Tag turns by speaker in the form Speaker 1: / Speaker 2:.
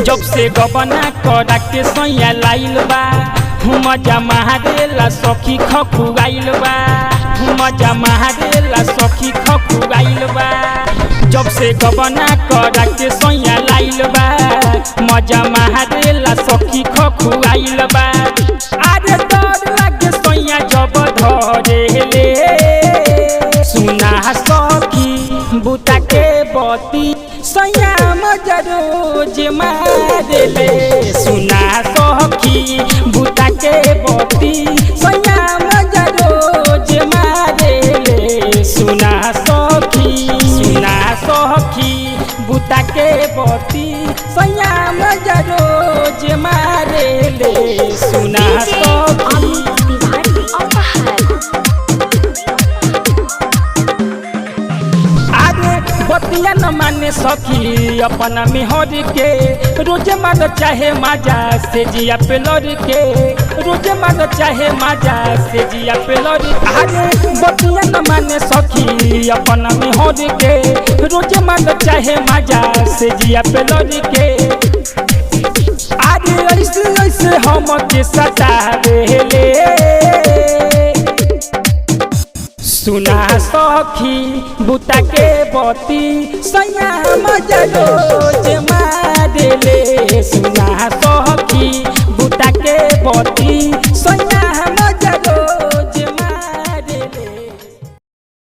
Speaker 1: जब से गबना करा के सैया लाइल बा मजा महारेला सखी खखुआइल बा मजा महारेला सखी खखुआइल बा। जब से गबना करा के सैया लाइल बा मजा महारेला सखी खखुआइल बा। अरे डर लागे सैया जब धरेले सुना सखी बुता के बती सैया मजा रोज मारेले सुना सखी बुता के बती सैया मजा रोज मारेले सुना सखी बुता के बती सैया मजा रोज मारेले सुना सखी। बतिया न माने सखी अपना मिहर के रोज मार चाहे मजा से जिया पे लड़ के रोज मार चाहे मजा से जिया पे लड़। अरे बतिया न माने सखी अपना मिहर के रोज मार चाहे मजा से जिया पे लड़ के। अरे ऐसे ऐसे हम के सतावेले सुना सखी बुता के बती सैया मजा रोज मारेले सुना सखी बुता के बती